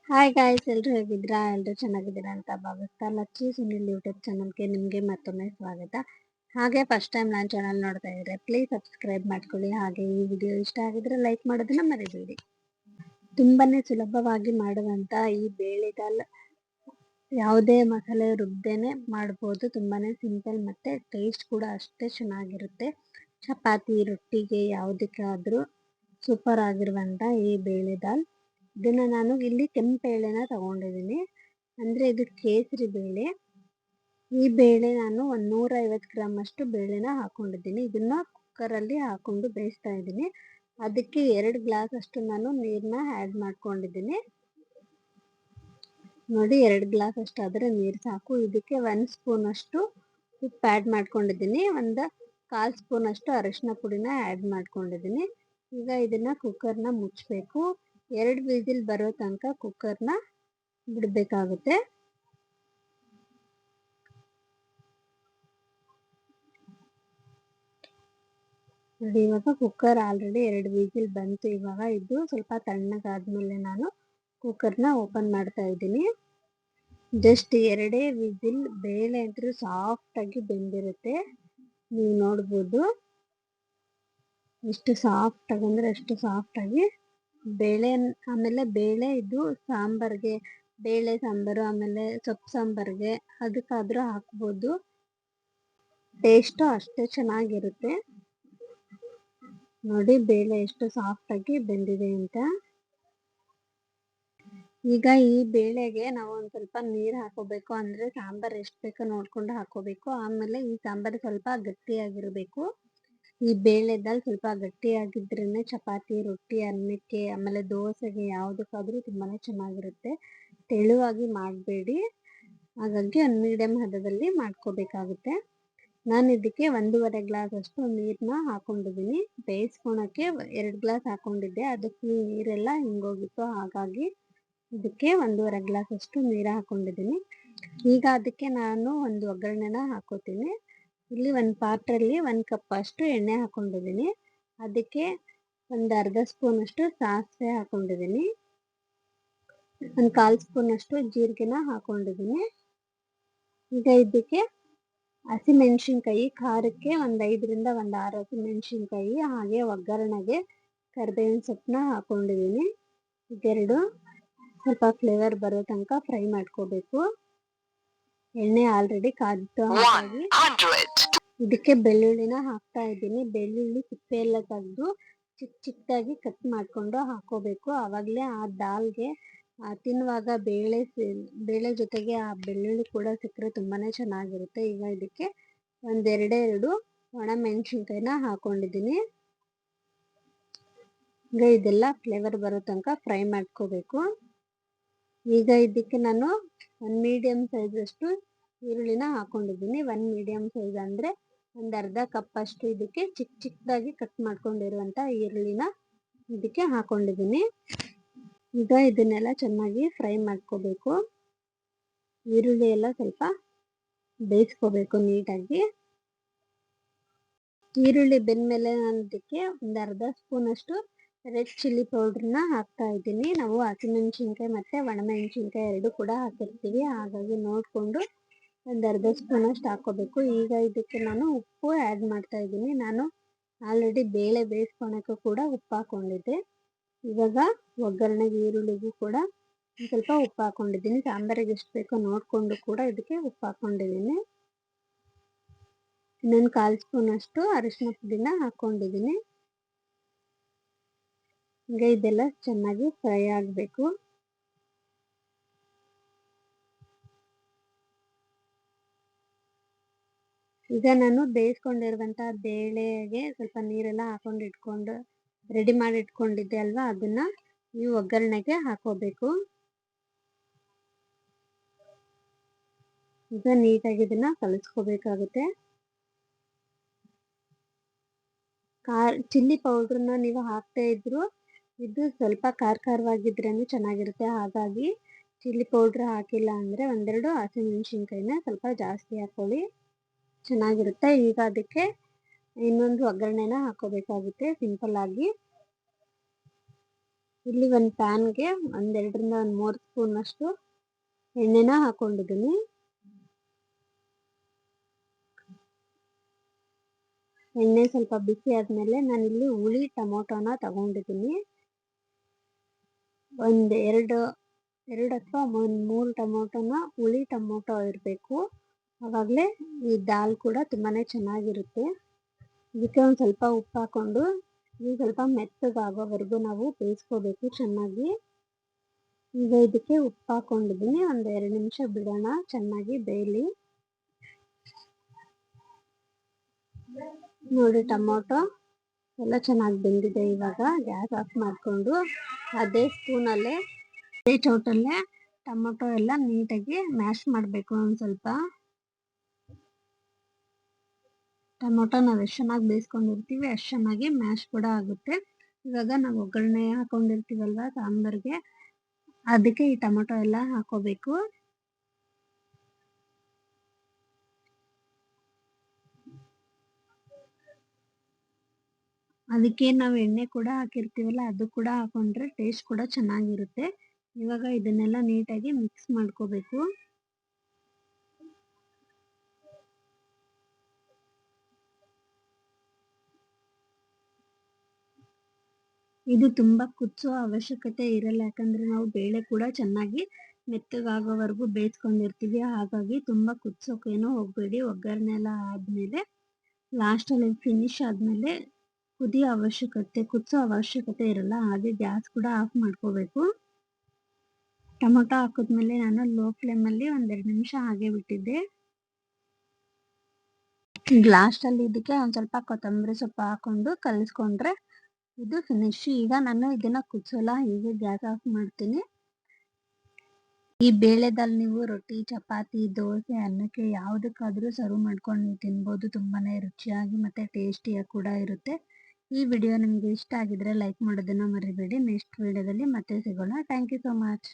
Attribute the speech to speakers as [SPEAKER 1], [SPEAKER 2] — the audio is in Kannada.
[SPEAKER 1] ಹಾಯ್ ಗಾಯ್ಸ್, ಎಲ್ರು ಹೇಗಿದ್ದೀರಾ? ಎಲ್ರು ಚೆನ್ನಾಗಿದ್ದೀರಾ ಅಂತ ಭಾವಿಸ್ತಾ ಲಚ್ಚಿ ಸುನಿಲ್ ಯೂಟ್ಯೂಬ್ ಚಾನಲ್ಗೆ ನಿಮಗೆ ಮತ್ತೊಮ್ಮೆ ಸ್ವಾಗತ. ಹಾಗೆ ಫಸ್ಟ್ ಟೈಮ್ ನನ್ನ ಚಾನಲ್ ನೋಡ್ತಾ ಇದ್ರೆ ಪ್ಲೀಸ್ ಸಬ್ಸ್ಕ್ರೈಬ್ ಮಾಡ್ಕೊಳ್ಳಿ. ಹಾಗೆ ಈ ವಿಡಿಯೋ ಇಷ್ಟ ಆಗಿದ್ರೆ ಲೈಕ್ ಮಾಡೋದನ್ನ ಮರಿಬೇಡಿ. ತುಂಬಾನೇ ಸುಲಭವಾಗಿ ಮಾಡುವಂತ ಈ ಬೇಳೆ ದಾಲ್ ಯಾವುದೇ ಮಸಾಲೆ ರುಬ್ದೇನೆ ಮಾಡ್ಬೋದು. ತುಂಬಾನೇ ಸಿಂಪಲ್ ಮತ್ತೆ ಟೇಸ್ಟ್ ಕೂಡ ಅಷ್ಟೇ ಚೆನ್ನಾಗಿರುತ್ತೆ. ಚಪಾತಿ, ರೊಟ್ಟಿಗೆ ಯಾವುದಕ್ಕಾದ್ರೂ ಸೂಪರ್ ಆಗಿರುವಂತ ಈ ಬೇಳೆ ದಾಲ್. ಇದನ್ನ ನಾನು ಇಲ್ಲಿ ಕೆಂಪೇಳೆನ ತಗೊಂಡಿದ್ದೀನಿ, ಅಂದ್ರೆ ಇದು ಕೇಸರಿ ಬೇಳೆ. ಈ ಬೇಳೆ ನಾನು 150 ಗ್ರಾಮ್ ಅಷ್ಟು ಬೇಳೆನ ಹಾಕೊಂಡಿದ್ದೀನಿ. ಇದನ್ನ ಕುಕ್ಕರ್ ಅಲ್ಲಿ ಹಾಕೊಂಡು ಬೇಯಿಸ್ತಾ ಇದ್ದೀನಿ. ಅದಕ್ಕೆ 2 ಗ್ಲಾಸ್ ಅಷ್ಟು ನಾನು ನೀರನ್ನ ಆಡ್ ಮಾಡ್ಕೊಂಡಿದ್ದೀನಿ. ನೋಡಿ, 2 ಗ್ಲಾಸ್ ಅಷ್ಟು ಆದ್ರೆ ನೀರು ಸಾಕು. ಇದಕ್ಕೆ 1 ಸ್ಪೂನ್ ಅಷ್ಟು ಉಪ್ಪು ಆಡ್ ಮಾಡ್ಕೊಂಡಿದ್ದೀನಿ. 1/4 ಸ್ಪೂನ್ ಅಷ್ಟು ಅರಿಶಿನ ಪುಡಿನ ಆಡ್ ಮಾಡ್ಕೊಂಡಿದ್ದೀನಿ. ಈಗ ಇದನ್ನ ಕುಕ್ಕರ್ನ ಮುಚ್ಚಬೇಕು. 2 ವಿಸಿಲ್ ಬರೋ ತನಕ ಕುಕ್ಕರ್ನ ಬಿಡಬೇಕಾಗುತ್ತೆ. ನೋಡಿ, ಇವಾಗ ಕುಕ್ಕರ್ ಆಲ್ರೆಡಿ 2 ವಿಸಿಲ್ ಬಂತು. ಇವಾಗ ಇದು ಸ್ವಲ್ಪ ತಣ್ಣಗಾದ್ಮೇಲೆ ನಾನು ಕುಕ್ಕರ್ನ ಓಪನ್ ಮಾಡ್ತಾ ಇದ್ದೀನಿ. ಜಸ್ಟ್ 2 ವಿಸಿಲ್ ಬೇಳೆ ಅಂತೂ ಸಾಫ್ಟ್ ಆಗಿ ಬೆಂದಿರುತ್ತೆ. ನೀವು ನೋಡ್ಬೋದು ಎಷ್ಟು ಸಾಫ್ಟ್ ಆಗಿ ಅಂದ್ರೆ ಅಷ್ಟು ಸಾಫ್ಟ್ ಆಗಿ ಬೇಳೆ. ಆಮೇಲೆ ಬೇಳೆ ಇದು ಸಾಂಬಾರ್ಗೆ, ಬೇಳೆ ಸಾಂಬಾರು, ಆಮೇಲೆ ಸೊಪ್ಪು ಸಾಂಬಾರ್ಗೆ ಅದಕ್ಕಾದ್ರೂ ಹಾಕ್ಬೋದು. ಟೇಸ್ಟ್ ಅಷ್ಟೇ ಚೆನ್ನಾಗಿರುತ್ತೆ. ನೋಡಿ, ಬೇಳೆ ಎಷ್ಟು ಸಾಫ್ಟ್ ಆಗಿ ಬೆಂದಿದೆ ಅಂತ. ಈಗ ಈ ಬೇಳೆಗೆ ನಾವು ಒಂದ್ ಸ್ವಲ್ಪ ನೀರ್ ಹಾಕೋಬೇಕು. ಅಂದ್ರೆ ಸಾಂಬಾರ್ ಎಷ್ಟು ಬೇಕೋ ನೋಡ್ಕೊಂಡು ಹಾಕೋಬೇಕು. ಆಮೇಲೆ ಈ ಸಾಂಬಾರ್ ಸ್ವಲ್ಪ ಗಟ್ಟಿಯಾಗಿರ್ಬೇಕು. ಈ ಬೇಳೆ ದಾಲ್ ಸ್ವಲ್ಪ ಗಟ್ಟಿಯಾಗಿದ್ರೇನೆ ಚಪಾತಿ, ರೊಟ್ಟಿ, ಅನ್ನಕ್ಕೆ, ಆಮೇಲೆ ದೋಸೆಗೆ ಯಾವುದಕ್ಕಾದ್ರೂ ತುಂಬಾನೇ ಚೆನ್ನಾಗಿರುತ್ತೆ. ತೆಳುವಾಗಿ ಮಾಡಬೇಡಿ. ಹಾಗಾಗಿ ಒಂದು ಮೀಡಿಯಂ ಹದದಲ್ಲಿ ಮಾಡ್ಕೋಬೇಕಾಗುತ್ತೆ. ನಾನು ಇದಕ್ಕೆ 1.5 ಗ್ಲಾಸ್ ಅಷ್ಟು ನೀರನ್ನ ಹಾಕೊಂಡಿದ್ದೀನಿ. ಬೇಯಿಸ್ಕೊಳಕ್ಕೆ 2 ಗ್ಲಾಸ್ ಹಾಕೊಂಡಿದ್ದೆ, ಅದು ಫುಲ್ ನೀರೆಲ್ಲ ಹಿಂಗೋಗಿತ್ತು. ಹಾಗಾಗಿ ಇದಕ್ಕೆ 1.5 ಗ್ಲಾಸ್ ಅಷ್ಟು ನೀರು ಹಾಕೊಂಡಿದ್ದೀನಿ. ಈಗ ಅದಕ್ಕೆ ನಾನು ಒಂದು ಒಗ್ಗರಣೆನ ಹಾಕೋತೀನಿ. ಇಲ್ಲಿ ಒಂದು ಪಾತ್ರೆಯಲ್ಲಿ 1 ಕಪ್ ಅಷ್ಟು ಎಣ್ಣೆ ಹಾಕೊಂಡಿದ್ದೀನಿ. ಅದಕ್ಕೆ ಒಂದು ಅರ್ಧ ಸ್ಪೂನ್ ಅಷ್ಟು ಸಾಸಿವೆ ಹಾಕೊಂಡಿದ್ದೀನಿ. 1/4 ಸ್ಪೂನ್ ಅಷ್ಟು ಜೀರಿಗೆನ ಹಾಕೊಂಡಿದ್ದೀನಿ. ಈಗ ಇದಕ್ಕೆ ಹಸಿಮೆಣಸಿನ್ಕಾಯಿ, ಖಾರಕ್ಕೆ ಒಂದು 5ರಿಂದ 6 ಹಸಿಮೆಣಸಿನ್ಕಾಯಿ, ಹಾಗೆ ಒಗ್ಗರಣೆಗೆ ಕರಿಬೇವಿನ ಸೊಪ್ಪನ್ನ ಹಾಕೊಂಡಿದ್ದೀನಿ. ಇದೆರಡು ಸ್ವಲ್ಪ ಫ್ಲೇವರ್ ಬರೋ ತನಕ ಫ್ರೈ ಮಾಡ್ಕೋಬೇಕು. ಎಣ್ಣೆ ಆಲ್ರೆಡಿ ಕಾದಿತ್ತು. ಹಾಗಾಗಿ ಇದಕ್ಕೆ ಬೆಳ್ಳುಳ್ಳಿನ ಹಾಕ್ತಾ ಇದ್ದೀನಿ. ಬೆಳ್ಳುಳ್ಳಿ ಸಿಪ್ಪೆ ಎಲ್ಲ ತೆಗೆದು ಚಿಕ್ಕದಾಗಿ ಕಟ್ ಮಾಡ್ಕೊಂಡು ಹಾಕೋಬೇಕು. ಆವಾಗಲೇ ಆ ದಾಲ್ಗೆ ತಿನ್ನುವಾಗ ಬೇಳೆ ಜೊತೆಗೆ ಆ ಬೆಳ್ಳುಳ್ಳಿ ಕೂಡ ಸಿಕ್ಕರೆ ತುಂಬಾನೇ ಚೆನ್ನಾಗಿರುತ್ತೆ. ಈಗ ಇದಕ್ಕೆ ಒಂದೆರಡು ಒಣ ಮೆಣಸಿನ್ಕಾಯಿನ ಹಾಕೊಂಡಿದ್ದೀನಿ. ಈಗ ಇದೆಲ್ಲ ಫ್ಲೇವರ್ ಬರೋ ತನಕ ಫ್ರೈ ಮಾಡ್ಕೋಬೇಕು. ಈಗ ಇದಕ್ಕೆ ನಾನು 1 ಮೀಡಿಯಂ ಸೈಜ್ ಅಷ್ಟು ಈರುಳ್ಳಿನ ಹಾಕೊಂಡಿದ್ದೀನಿ. 1 ಮೀಡಿಯಂ ಸೈಜ್ ಅಂದ್ರೆ ಒಂದು ಅರ್ಧ ಕಪ್ ಅಷ್ಟು ಇದಕ್ಕೆ ಚಿಕ್ಕದಾಗಿ ಕಟ್ ಮಾಡ್ಕೊಂಡಿರುವಂತ ಈರುಳ್ಳಿನ ಇದಕ್ಕೆ ಹಾಕೊಂಡಿದ್ದೀನಿ. ಈಗ ಇದನ್ನೆಲ್ಲ ಚೆನ್ನಾಗಿ ಫ್ರೈ ಮಾಡ್ಕೋಬೇಕು. ಈರುಳ್ಳಿ ಎಲ್ಲ ಸ್ವಲ್ಪ ಬೇಯಿಸ್ಕೋಬೇಕು ನೀಟಾಗಿ. ಈರುಳ್ಳಿ ಬೆಂದ್ಮೇಲೆ ನಾನು ಇದಕ್ಕೆ ಒಂದು ಅರ್ಧ ಸ್ಪೂನ್ ಅಷ್ಟು ರೆಡ್ ಚಿಲ್ಲಿ ಪೌಡ್ರನ್ನ ಹಾಕ್ತಾ ಇದ್ದೀನಿ. ನಾವು ಹಸಿಮೆಣಸಿನ್ಕಾಯಿ ಮತ್ತೆ ಒಣಮೆಣಸಿನ್ಕಾಯಿ 2 ಕೂಡ ಹಾಕಿರ್ತೀವಿ. ಹಾಗಾಗಿ ನೋಡಿಕೊಂಡು ಒಂದು ಅರ್ಧ ಸ್ಪೂನ್ ಅಷ್ಟು ಹಾಕೋಬೇಕು. ಈಗ ಇದಕ್ಕೆ ನಾನು ಉಪ್ಪು ಆ್ಯಡ್ ಮಾಡ್ತಾ ಇದ್ದೀನಿ. ನಾನು ಆಲ್ರೆಡಿ ಬೇಳೆ ಬೇಯಿಸ್ಕೊಳಕ್ಕೂ ಕೂಡ ಉಪ್ಪು ಹಾಕೊಂಡಿದ್ದೆ. ಇವಾಗ ಒಗ್ಗರಣೆಗೆ ಈರುಳ್ಳಿಗೂ ಕೂಡ ಸ್ವಲ್ಪ ಉಪ್ಪು ಹಾಕೊಂಡಿದ್ದೀನಿ. ಸಾಂಬಾರಿಗೆ ಎಷ್ಟು ಬೇಕೋ ನೋಡಿಕೊಂಡು ಕೂಡ ಇದಕ್ಕೆ ಉಪ್ಪು ಹಾಕೊಂಡಿದ್ದೀನಿ. ಇನ್ನೊಂದು 1/4 ಸ್ಪೂನ್ ಅಷ್ಟು ಅರಿಶಿನ ಪುಡಿನ ಹಾಕೊಂಡಿದ್ದೀನಿ. ಈಗ ಇದೆಲ್ಲ ಚೆನ್ನಾಗಿ ಫ್ರೈ ಆಗಬೇಕು. ಈಗ ನಾನು ಬೇಯಿಸ್ಕೊಂಡಿರುವಂತ ಬೇಳೆಗೆ ಸ್ವಲ್ಪ ನೀರೆಲ್ಲ ಹಾಕೊಂಡು ರೆಡಿ ಮಾಡಿ ಇಟ್ಕೊಂಡಿದ್ದೆ ಅಲ್ವಾ, ಅದನ್ನ ಈ ಒಗ್ಗರಣೆಗೆ ಹಾಕೋಬೇಕು. ಈಗ ನೀಟಾಗಿ ಇದನ್ನ ಕಲಿಸ್ಕೋಬೇಕಾಗುತ್ತೆ. ಚಿಲ್ಲಿ ಪೌಡ್ರನ್ನ ನೀವು ಹಾಕ್ತಾ ಇದ್ರು ಇದು ಸ್ವಲ್ಪ ಖಾರವಾಗಿದ್ರೇನೆ ಚೆನ್ನಾಗಿರುತ್ತೆ. ಹಾಗಾಗಿ ಚಿಲ್ಲಿ ಪೌಡ್ರ್ ಹಾಕಿಲ್ಲ ಅಂದ್ರೆ 1-2 ಹಸಿಮೆಣಸಿನ್ಕಾಯಿನ ಸ್ವಲ್ಪ ಜಾಸ್ತಿ ಹಾಕೊಳ್ಳಿ, ಚೆನ್ನಾಗಿರುತ್ತೆ. ಈಗ ಅದಕ್ಕೆ ಇನ್ನೊಂದು ಒಗ್ಗರಣೆನ ಹಾಕೋಬೇಕಾಗುತ್ತೆ ಸಿಂಪಲ್ ಆಗಿ. ಇಲ್ಲಿ ಒಂದು ಪ್ಯಾನ್ಗೆ ಒಂದ್ 2ರಿಂದ 3 ಸ್ಪೂನ್ ಅಷ್ಟು ಎಣ್ಣೆನ ಹಾಕೊಂಡಿದ್ದೀನಿ. ಎಣ್ಣೆ ಸ್ವಲ್ಪ ಬಿಸಿ ಆದ್ಮೇಲೆ ನಾನಿಲ್ಲಿ ಹುಳಿ ಟೊಮೊಟೊನ ತಗೊಂಡಿದ್ದೀನಿ. ಒಂದ್ ಎರಡು ಅಥವಾ 3 ಟೊಮೊಟೊನ ಹುಳಿ ಟೊಮೊಟೊ ಇರಬೇಕು. ಆವಾಗಲೇ ಈ ದಾಲ್ ಕೂಡ ತುಂಬಾನೇ ಚೆನ್ನಾಗಿರುತ್ತೆ. ಇದಕ್ಕೆ ಒಂದು ಸ್ವಲ್ಪ ಉಪ್ಪು ಹಾಕೊಂಡು ಇದು ಸ್ವಲ್ಪ ಮೆತ್ತಗಾಗೋವರೆಗೂ ನಾವು ಬೇಯಿಸ್ಕೋಬೇಕು ಚೆನ್ನಾಗಿ. ಈಗ ಇದಕ್ಕೆ ಉಪ್ಪು ಹಾಕೊಂಡಿದ್ದೀನಿ. ಒಂದು 2 ನಿಮಿಷ ಬಿಡೋಣ ಚೆನ್ನಾಗಿ ಬೇಯಲಿ. ನೋಡಿ ಟೊಮೊಟೊ ಎಲ್ಲ ಚೆನ್ನಾಗಿ ಬೆಂದಿದೆ. ಇವಾಗ ಗ್ಯಾಸ್ ಆಫ್ ಮಾಡಿಕೊಂಡು ಅದೇ ಸ್ಪೂನಲ್ಲೇ ಅದೇ ಚೌಟಲ್ಲೇ ಟೊಮೊಟೊ ಎಲ್ಲ ನೀಟಾಗಿ ಮ್ಯಾಶ್ ಮಾಡಬೇಕು. ಒಂದು ಸ್ವಲ್ಪ ಟೊಮೊಟೊ ನಾವು ಎಷ್ಟು ಚೆನ್ನಾಗಿ ಬೇಯಿಸ್ಕೊಂಡಿರ್ತೀವಿ ಅಷ್ಟು ಚೆನ್ನಾಗಿ ಮ್ಯಾಶ್ ಕೂಡ ಆಗುತ್ತೆ. ಇವಾಗ ನಾವು ಒಗ್ಗರಣೆ ಹಾಕೊಂಡಿರ್ತೀವಲ್ವ ಸಾಂಬಾರ್ಗೆ, ಅದಕ್ಕೆ ಈ ಟೊಮೊಟೊ ಎಲ್ಲ ಹಾಕೋಬೇಕು. ಅದಕ್ಕೆ ನಾವು ಎಣ್ಣೆ ಕೂಡ ಹಾಕಿರ್ತೀವಲ್ಲ ಅದು ಕೂಡ ಹಾಕೊಂಡ್ರೆ ಟೇಸ್ಟ್ ಕೂಡ ಚೆನ್ನಾಗಿರುತ್ತೆ. ಇವಾಗ ಇದನ್ನೆಲ್ಲ ನೀಟಾಗಿ ಮಿಕ್ಸ್ ಮಾಡ್ಕೋಬೇಕು. ಇದು ತುಂಬಾ ಕುದಿಸೋ ಅವಶ್ಯಕತೆ ಇರಲ್ಲ, ಯಾಕಂದ್ರೆ ನಾವು ಬೇಳೆ ಕೂಡ ಚೆನ್ನಾಗಿ ಮೆತ್ತಗಾಗೋವರೆಗೂ ಬೇಯಿಸ್ಕೊಂಡಿರ್ತೀವಿ. ಹಾಗಾಗಿ ತುಂಬಾ ಕುದಿಸೋಕೇನೋ ಹೋಗ್ಬೇಡಿ. ಒಗ್ಗರಣೆ ಎಲ್ಲ ಆದ್ಮೇಲೆ ಲಾಸ್ಟಲ್ಲಿ ಫಿನಿಶ್ ಆದ್ಮೇಲೆ ಕುದಿಸೋ ಅವಶ್ಯಕತೆ ಇರಲ್ಲ. ಹಾಗೆ ಗ್ಯಾಸ್ ಕೂಡ ಆಫ್ ಮಾಡ್ಕೋಬೇಕು. ಟೊಮೊಟೊ ಹಾಕಿದ್ಮೇಲೆ ನಾನು ಲೋ ಫ್ಲೇಮಲ್ಲಿ 1-2 ನಿಮಿಷ ಹಾಗೆ ಬಿಟ್ಟಿದ್ದೆ. ಲಾಸ್ಟಲ್ಲಿ ಇದಕ್ಕೆ ಒಂದು ಸ್ವಲ್ಪ ಕೊತ್ತಂಬರಿ ಸೊಪ್ಪು ಹಾಕೊಂಡು ಕಲಿಸ್ಕೊಂಡ್ರೆ ಇದು ಫಿನಿಶ್. ಈಗ ನಾನು ಇದನ್ನ ಕುದಿಸೋಲ್ಲ, ಹೀಗೆ ಗ್ಯಾಸ್ ಆಫ್ ಮಾಡ್ತೀನಿ. ಈ ಬೇಳೆ ದಾಲ್ ನೀವು ರೊಟ್ಟಿ, ಚಪಾತಿ, ದೋಸೆ, ಅನ್ನಕ್ಕೆ ಯಾವುದಕ್ಕಾದ್ರೂ ಸರ್ವ್ ಮಾಡ್ಕೊಂಡು ನೀವು ತಿನ್ಬೋದು. ತುಂಬಾನೇ ರುಚಿಯಾಗಿ ಮತ್ತೆ ಟೇಸ್ಟಿಯಾಗಿ ಕೂಡ ಇರುತ್ತೆ. ಈ ವಿಡಿಯೋ ನಿಮಗೆ ಇಷ್ಟ ಆಗಿದ್ರೆ ಲೈಕ್ ಮಾಡೋದನ್ನ ಮರಿಬೇಡಿ. ನೆಕ್ಸ್ಟ್ ವಿಡಿಯೋದಲ್ಲಿ ಮತ್ತೆ ಸಿಗೋಣ. Thank you so much.